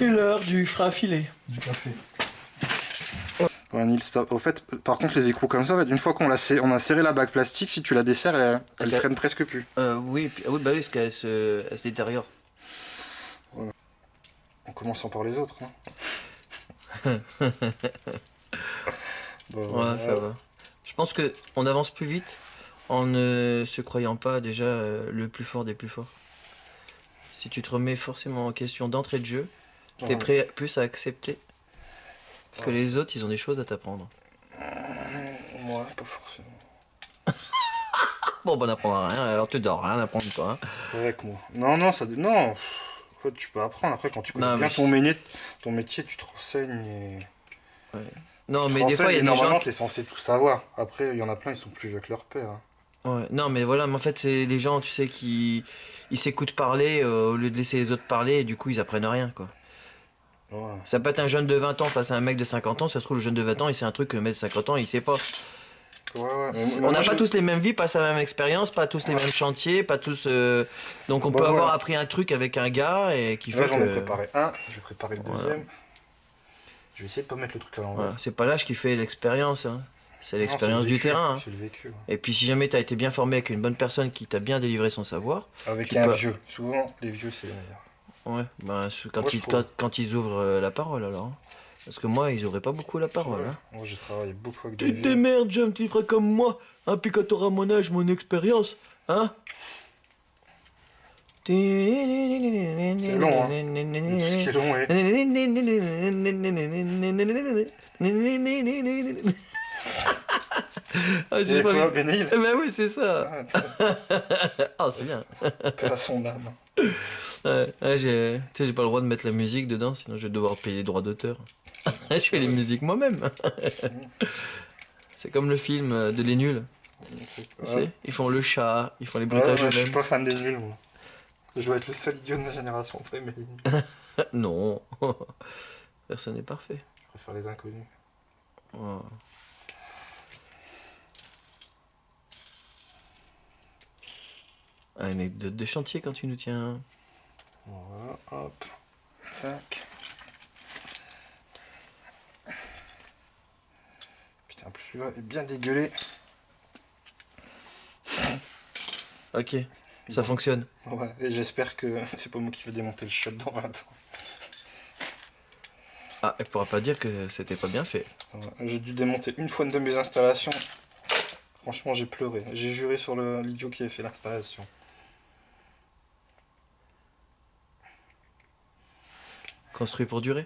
C'est l'heure du frein filé. Du café. Ouais, Neil, stop. Au fait, par contre, les écrous comme ça, en fait, une fois qu'on on a serré la bague plastique, si tu la desserres, elle freine presque plus. Oui, oui, bah oui, parce qu'elle elle se détériore. Voilà. En commençant par les autres. Hein. Ouais, ça va. Je pense que on avance plus vite en ne se croyant pas déjà le plus fort des plus forts. Si tu te remets forcément en question d'entrée de jeu, t'es prêt plus à accepter que les autres, ils ont des choses à t'apprendre. Ouais, pas forcément. Bon, bah, on n'apprendra rien, alors tu dois rien apprendre, toi. Hein. Avec moi. Non, ça... Non. Quoi, tu peux apprendre après quand tu connais bien ton métier, tu te renseignes et... Ouais. Non, mais des fois, il y a des gens... Normalement, t'es censé tout savoir. Après, il y en a plein, ils sont plus vieux que leur père. Hein. Ouais. Non, mais voilà, mais en fait, c'est les gens, tu sais, qui... Ils s'écoutent parler au lieu de laisser les autres parler, et du coup, ils apprennent rien, quoi. Ouais. Ça peut être un jeune de 20 ans face à un mec de 50 ans, ça se trouve, le jeune de 20 ans, il sait un truc que le mec de 50 ans, il sait pas. Ouais. On n'a pas tous les mêmes vies, pas la même expérience, pas tous les mêmes chantiers, pas tous... Donc on peut avoir appris un truc avec un gars et qui fait là, j'en ai que... préparé un, je vais préparer le deuxième. Je vais essayer de pas mettre le truc à l'envers. Voilà. C'est pas l'âge qui fait l'expérience, hein. C'est l'expérience du terrain. Hein. C'est le vécu. Ouais. Et puis si jamais t'as été bien formé avec une bonne personne qui t'a bien délivré son savoir... Avec un vieux. Souvent, les vieux, c'est les meilleurs. Ouais, bah, quand ils ouvrent la parole alors. Hein. Parce que moi, ils ouvraient pas beaucoup la parole. Hein. Moi, j'ai travaillé beaucoup avec des vieux. Tu te démerdes, John, tu feras comme moi. Hein, puis quand t'auras mon âge, mon expérience. Hein. C'est long, hein. Tout ce qui est long, C'est quoi, Bénil? Bah oui, c'est ça. Ah, c'est bien. À son âme. Ouais, j'ai pas le droit de mettre la musique dedans, sinon je vais devoir payer les droits d'auteur. Je fais les musiques moi-même. C'est comme le film de Les Nuls. Ils font le chat, ils font les bruitages eux-mêmes. Je suis pas fan des nuls, moi. Je dois être le seul idiot de ma génération pour aimer les nuls. Non, personne n'est parfait. Je préfère les inconnus. Oh. Anecdote de chantier quand tu nous tiens. Voilà, hop. Tac. Putain, en plus celui-là est bien dégueulé. Ok, ça fonctionne. Ouais, et j'espère que c'est pas moi qui vais démonter le shot dans 20 ans. Ah, elle pourra pas dire que c'était pas bien fait. Ouais, j'ai dû démonter une fois une de mes installations. Franchement, j'ai pleuré. J'ai juré sur l'idiot qui avait fait l'installation. Construit pour durer.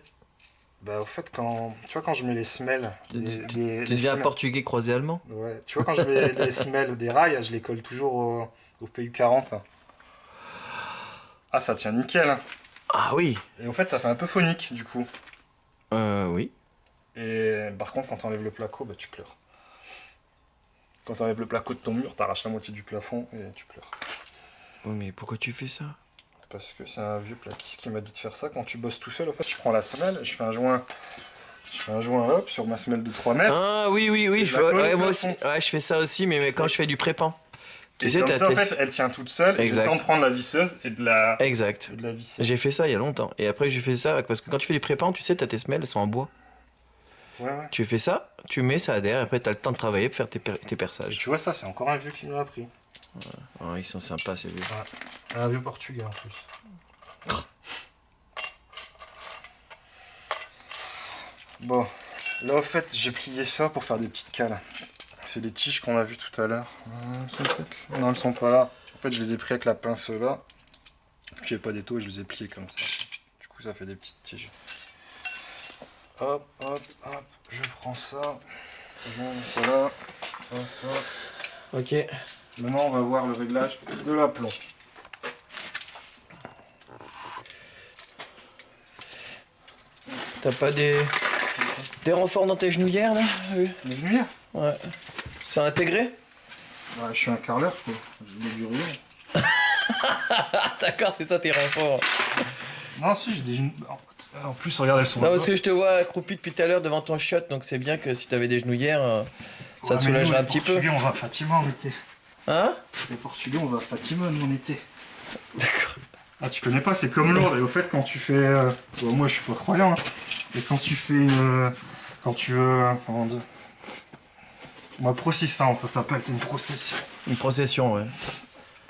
Bah au fait tu vois quand je mets les semelles Tu deviens portugais croisé allemand. Ouais, tu vois quand je mets les semelles des rails, je les colle toujours au PU40. Ah ça tient nickel hein. Ah oui. Et au fait ça fait un peu phonique du coup. Oui. Et par contre quand t'enlèves le placo, bah tu pleures. Quand t'enlèves le placo de ton mur, t'arraches la moitié du plafond et tu pleures. Oui mais pourquoi tu fais ça? Parce que c'est un vieux plaquiste qui m'a dit de faire ça. Quand tu bosses tout seul, au fait, je prends la semelle, je fais un joint hop, sur ma semelle de 3 mètres. Ah oui, moi aussi. Ouais, je fais ça aussi, mais quand je fais du prépan. Tu sais, comme ça, en fait, elle tient toute seule, et j'ai le temps de prendre la visseuse et de la visser. J'ai fait ça il y a longtemps. Et après, j'ai fait ça, parce que quand tu fais du prépans, tu sais, t'as tes semelles, elles sont en bois. Ouais. Tu fais ça, tu mets ça adhère, et après, t'as le temps de travailler pour faire tes perçages. Tu vois, ça, c'est encore un vieux qui me l'a appris. Ouais. Ouais, ils sont sympas, ces vieux. Ouais. Un vieux portugais, en plus. Bon, là, en fait, j'ai plié ça pour faire des petites cales. C'est les tiges qu'on a vues tout à l'heure. Non, elles sont pas là. En fait, je les ai pris avec la pince là. J'ai pas d'étau et je les ai pliés comme ça. Du coup, ça fait des petites tiges. Hop, je prends ça. Je mets ça là. Ça. Ok. Maintenant, on va voir le réglage de l'aplomb. T'as pas des renforts dans tes genouillères là? Les genouillères? Ouais. C'est intégré? Ouais, je suis un carreleur, quoi. Je mets du rayon. D'accord, c'est ça tes renforts. Non, si, j'ai des genouillères. En plus, regarde, elles sont là. Non, parce que je te vois accroupi depuis tout à l'heure devant ton shot, donc c'est bien que si t'avais des genouillères, ça te soulagerait un petit peu. Les Portugais, on va à Fatima en été. Hein? Les Portugais, on va à Fatima en été. D'accord. Ah, tu connais pas, c'est comme Lourdes. Et au fait, quand tu fais... bon, moi, je suis pas croyant. Hein. Et quand tu fais une... quand tu veux... comment on dit? Moi, processant, ça s'appelle, c'est une procession. Une procession, ouais.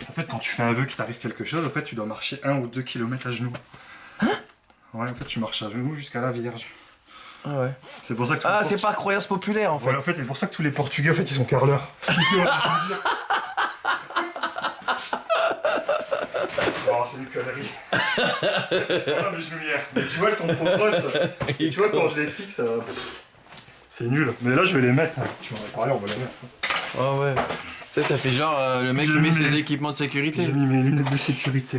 En fait, quand tu fais un vœu qu'il t'arrive quelque chose, en fait, tu dois marcher 1 ou 2 kilomètres à genoux. Hein? Ouais, en fait, tu marches à genoux jusqu'à la Vierge. Ah ouais. C'est pour ça que... Ah, c'est par croyance populaire, en fait. Ouais, en fait, c'est pour ça que tous les Portugais, en fait, ils sont carleurs. Oh, c'est une connerie. C'est pas mes genouillères. Mais tu vois, elles sont trop grosses. Tu vois, quand je les fixe, c'est nul. Mais là, je vais les mettre. Tu m'en as parlé, on va les mettre. Ah ouais. Ça fait genre le mec qui met ses équipements de sécurité. J'ai mis mes lunettes de sécurité.